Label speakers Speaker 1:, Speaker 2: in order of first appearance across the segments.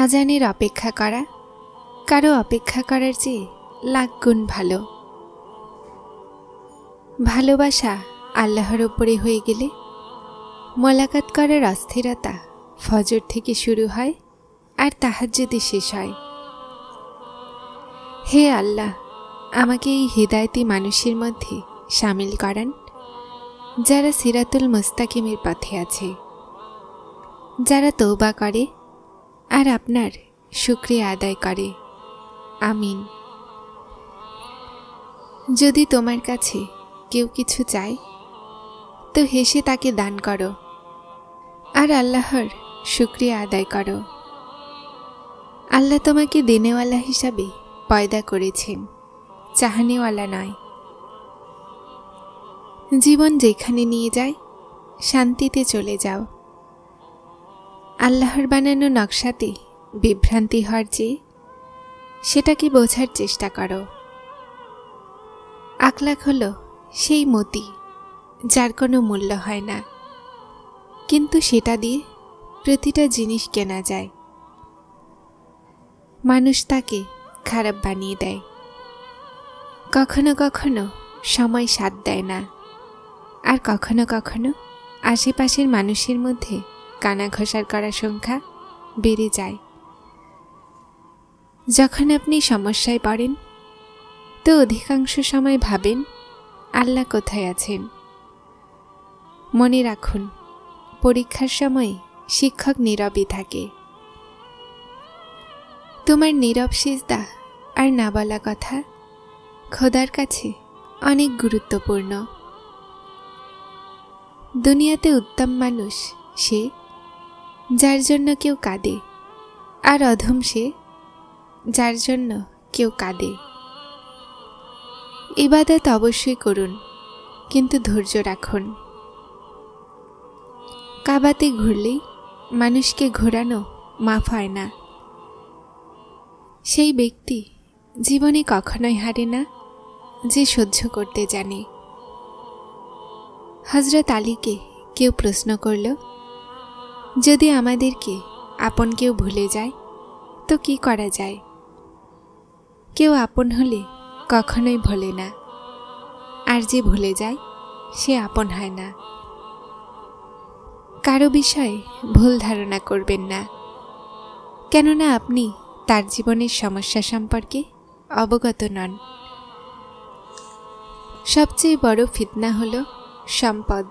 Speaker 1: আজানের অপেক্ষা করা কারো অপেক্ষা করার চেয়ে লাখ গুণ ভালো। ভালোবাসা আল্লাহর ওপরে হয়ে গেলে মোলাকাত করার অস্থিরতা ফজর থেকে শুরু হয় আর তাহাজ্জুদে শেষ হয়। হে আল্লাহ, আমাকে এই হিদায়তি মানুষের মধ্যে শামিল করান যারা সিরাতুল মুস্তাকিমের পথে আছে, যারা তওবা করে আর আপনার শুকরিয়া আদায় করে। আমিন। যদি তোমার কাছে কেউ কিছু চায় তো হেসে তাকে দান করো আর আল্লাহর শুকরিয়া আদায় করো। আল্লাহ তোমাকে দেনেওয়ালা হিসাবে পয়দা করেছেন, চাহানিওয়ালা নয়। জীবন যেখানে নিয়ে যায় শান্তিতে চলে যাও। আল্লাহর বানানো নকশাতে বিভ্রান্তি হওয়ার চেয়ে সেটাকে বোঝার চেষ্টা করো। আখলাক হলো সেই মতি যার কোনো মূল্য হয় না, কিন্তু সেটা দিয়ে প্রতিটা জিনিস কেনা যায়। মানুষ তাকে খারাপ বানিয়ে দেয়, কখনো কখনো সময় সাথ দেয় না, আর কখনো কখনো আশেপাশের মানুষের মধ্যে কানা ঘোষার করার সংখ্যা বেড়ে যায়। যখন আপনি সমস্যায় পড়েন তো অধিকাংশ সময় ভাবেন আল্লাহ কোথায় আছেন। মনে রাখুন, পরীক্ষার সময় শিক্ষক নীরবই থাকে। তোমার নীরব সিজদা আর না বলা কথা খোদার কাছে অনেক গুরুত্বপূর্ণ। দুনিয়াতে উত্তম মানুষ সে যার জন্য কেউ কাঁদে, আর অধম সে যার জন্য কেউ কাঁদে। ইবাদত অবশ্যই করুন, কিন্তু ধৈর্য রাখুন। কাবাতে ঘুরলেই মানুষকে ঘোরানো মাফ হয় না। সেই ব্যক্তি জীবনে কখনোই হারে না যে সহ্য করতে জানে। হযরত আলীকে কেউ প্রশ্ন করল, যদি আমাদেরকে আপন কেউ ভুলে যায় তো কি করা যায়? কেউ আপন হলে কখনোই ভোলে না, আর যে ভুলে যায় সে আপন হয় না। কারো বিষয়ে ভুল ধারণা করবেন না, কেননা আপনি তার জীবনের সমস্যা সম্পর্কে অবগত নন। সবচেয়ে বড় ফিতনা হলো সম্পদ,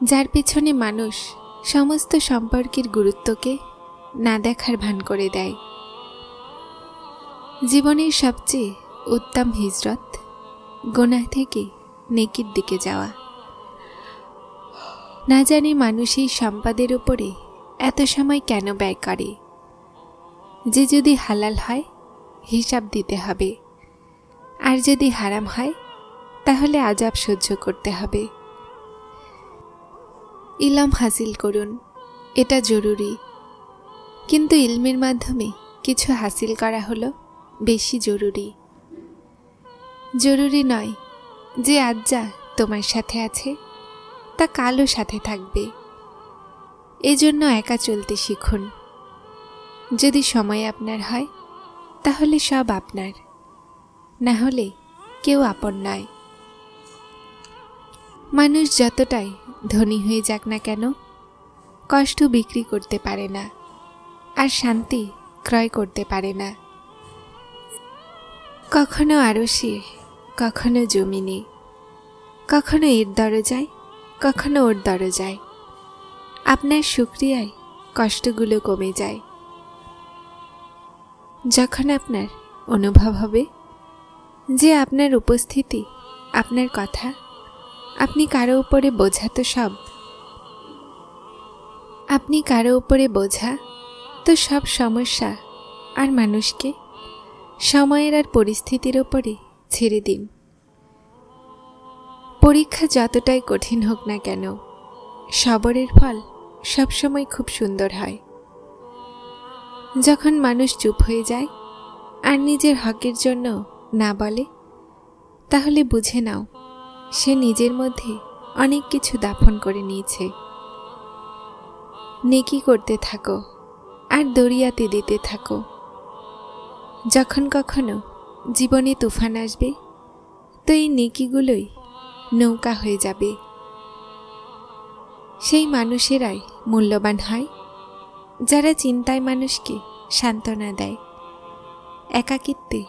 Speaker 1: যার পেছনে মানুষ সমস্ত সম্পর্কের গুরুত্বকে না দেখার ভান করে দেয়। জীবনের সবচেয়ে উত্তম হিজরত গুনাহ থেকে নেকির দিকে যাওয়া। না জানি মানুষ এই সম্পদের উপরে এত সময় কেন ব্যয় করে, যে যদি হালাল হয় হিসাব দিতে হবে, আর যদি হারাম হয় তাহলে আযাব সহ্য করতে হবে। ইলম হাসিল করুন, এটা জরুরি, কিন্তু ইলমের মাধ্যমে কিছু হাসিল করা হলো বেশি জরুরি। জরুরি নয় যে আজ যা তোমার সাথে আছে তা কালও সাথে থাকবে। এজন্য একা চলতে শিখুন। যদি সময় আপনার হয় তাহলে সব আপনার, না হলে কেউ আপন নয়। মানুষ যতটাই ধনী হয়ে যাক না কেন, কষ্ট বিক্রি করতে পারে না, আর শান্তি ক্রয় করতে পারে না। কখনো আরশে, কখনো জমিনে, কখনো এর দরজায়, কখনো ওর দরজায়। আপনার শুকরিয়ায় কষ্টগুলো কমে যায়। যখন আপনার অনুভব হবে যে আপনার উপস্থিতি, আপনার কথা, আপনি কারো উপরে বোঝা তো সব সমস্যা আর মানুষকে সময়ের আর পরিস্থিতির উপরে ছেড়ে দিন। পরীক্ষা যতটাই কঠিন হোক না কেন, সবরের ফল সবসময় খুব সুন্দর হয়। যখন মানুষ চুপ হয়ে যায় আর নিজের হকের জন্য না বলে, তাহলে বুঝে নাও সে নিজের মধ্যে অনেক কিছু দাফন করে নিয়েছে। নেকি করতে থাকো আর দরিয়াতে দিতে থাকো। যখন কখনো জীবনে তুফান আসবে, তো এই নেকিগুলোই নৌকা হয়ে যাবে। সেই মানুষেরাই মূল্যবান হয় যারা চিন্তায় মানুষকে সান্ত্বনা দেয়, একাকিত্বে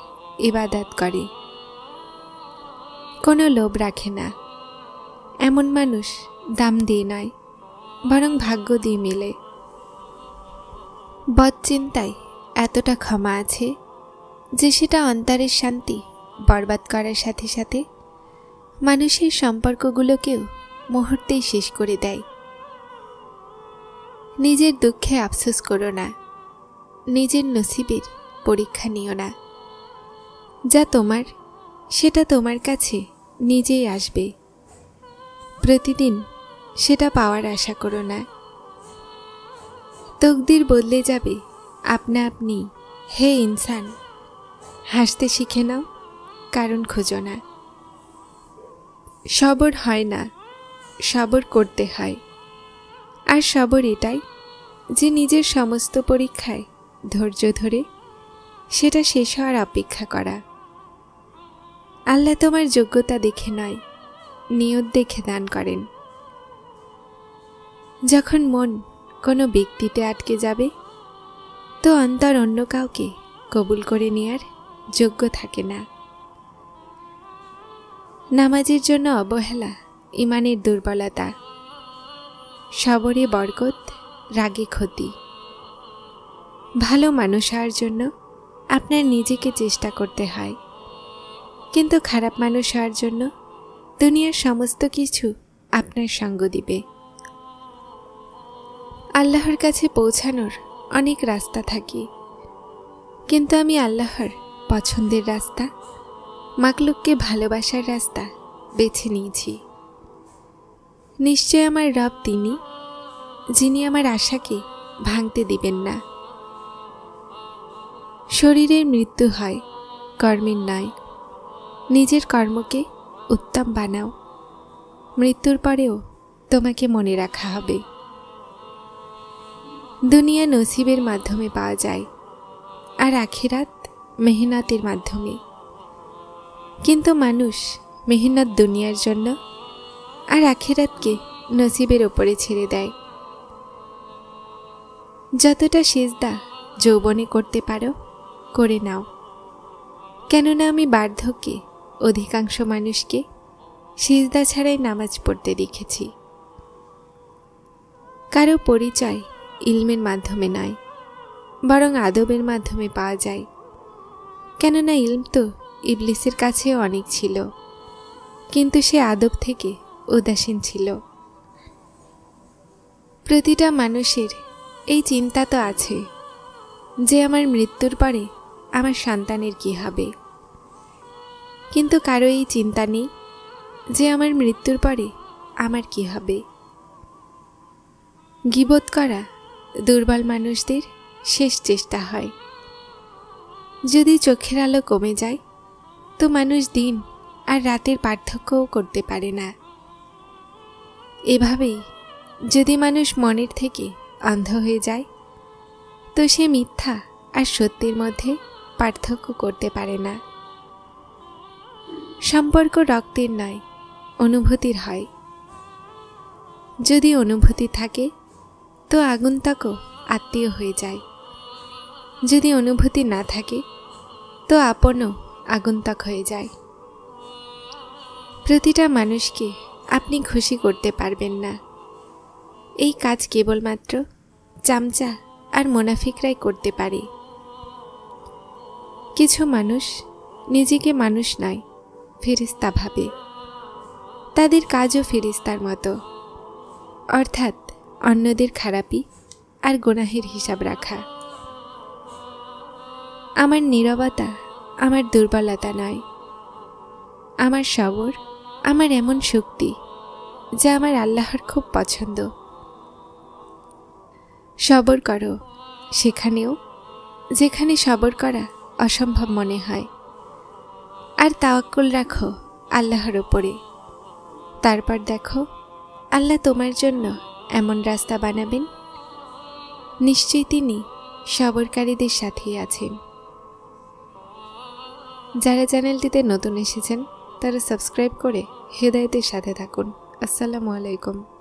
Speaker 1: ইবাদত করে, কোনো লোভ রাখে না। এমন মানুষ দাম দিয়ে নয়, বরং ভাগ্য দিয়ে মেলে। বদচিন্তায় এতটা ক্ষমা আছে যে সেটা অন্তরের শান্তি বরবাদ করার সাথে সাথে মানুষের সম্পর্কগুলোকেও মুহূর্তেই শেষ করে দেয়। নিজের দুঃখে আফসোস করো না, নিজের নসিবের পরীক্ষা নিও না। যা তোমার সেটা তোমার কাছে নিজেই আসবে। প্রতিদিন সেটা পাওয়ার আশা করো না। তকদির বদলে যাবে আপনা আপনি। হে ইনসান, হাসতে শিখে নাও, কারণ খোঁজো না। সবর হয় না, সবর করতে হয়। আর সবর এটাই যে নিজের সমস্ত পরীক্ষায় ধৈর্য ধরে সেটা শেষ হওয়ার অপেক্ষা করা। আল্লাহ তোমার যোগ্যতা দেখে নয়, নিয়ত দেখে দান করেন। যখন মন কোনো ব্যক্তিতে আটকে যাবে, তো অন্তর অন্য কাউকে কবুল করে নেয়ার যোগ্য থাকে না। নামাজের জন্য অবহেলা ইমানের দুর্বলতা, সবরে বরকত, রাগে ক্ষতি। ভালো মানুষ হওয়ার জন্য আপনার নিজেকে চেষ্টা করতে হয়, কিন্তু খারাপ মানুষ হওয়ার জন্য দুনিয়ার সমস্ত কিছু আপনার সঙ্গ দিবে। আল্লাহর কাছে পৌঁছানোর অনেক রাস্তা থাকে, কিন্তু আমি আল্লাহর পছন্দের রাস্তা, মাকলুককে ভালোবাসার রাস্তা বেছে নিয়েছি। নিশ্চয় আমার রব তিনি, যিনি আমার আশাকে ভাঙতে দিবেন না। শরীরের মৃত্যু হয়, কর্মের নয়। নিজের কর্মকে উত্তম বানাও, মৃত্যুর পরেও তোমাকে মনে রাখা হবে। দুনিয়া নসিবের মাধ্যমে পাওয়া যায়, আর আখিরাত মেহনতের মাধ্যমে। কিন্তু মানুষ মেহনত দুনিয়ার জন্য আর আখিরাতকে নসিবের ওপরে ছেড়ে দেয়। যতটা সিজদা যৌবনে করতে পারো করে নাও, কেননা আমি বার্ধক্যে অধিকাংশ মানুষকে সিজদা ছাড়াই নামাজ পড়তে দেখেছি। কারো পরিচয় ইলমের মাধ্যমে নয়, বরং আদবের মাধ্যমে পাওয়া যায়। কেননা ইলম তো ইবলিসের কাছেও অনেক ছিল, কিন্তু সে আদব থেকে উদাসীন ছিল। প্রতিটা মানুষের এই চিন্তা তো আছে যে আমার মৃত্যুর পরে আমার সন্তানের কি হবে, কিন্তু কারো এই চিন্তা নেই যে আমার মৃত্যুর পরে আমার কি হবে। গীবত করা দুর্বল মানুষদের শেষ চেষ্টা হয়। যদি চোখের আলো কমে যায়, তো মানুষ দিন আর রাতের পার্থক্যও করতে পারে না। এভাবেই যদি মানুষ মনের থেকে অন্ধ হয়ে যায়, তো সে মিথ্যা আর সত্যের মধ্যে পার্থক্য করতে পারে না। সম্পর্ক রক্তের নয়, অনুভূতির হয়। যদি অনুভূতি থাকে, তো আগন্তুকও আত্মীয় হয়ে যায়। যদি অনুভূতি না থাকে, তো আপনও আগন্তুক হয়ে যায়। প্রতিটা মানুষকে আপনি খুশি করতে পারবেন না। এই কাজ কেবলমাত্র চামচা আর মুনাফিকরাই করতে পারে। কিছু মানুষ নিজেকে মানুষ নয়, ফেরেশতা ভাবে। তাদের কাজও ফেরেশতার মতো, অর্থাৎ অন্যদের খারাপি আর গুনাহের হিসাব রাখা। আমার নীরবতা আমার দুর্বলতা নয়, আমার সবর আমার এমন শক্তি যা আমার আল্লাহর খুব পছন্দ। সবর করো সেখানেও যেখানে সবর করা অসম্ভব মনে হয়, আর তাওয়াক্কুল রাখো আল্লাহর ওপরে। তারপর দেখো আল্লাহ তোমার জন্য এমন রাস্তা বানাবেন, নিশ্চয়ই তিনি সবরকারীদের সাথেই আছেন। যারা চ্যানেলটিতে নতুন এসেছেন তারা সাবস্ক্রাইব করে হেদায়েতের সাথে থাকুন। আসসালামু আলাইকুম।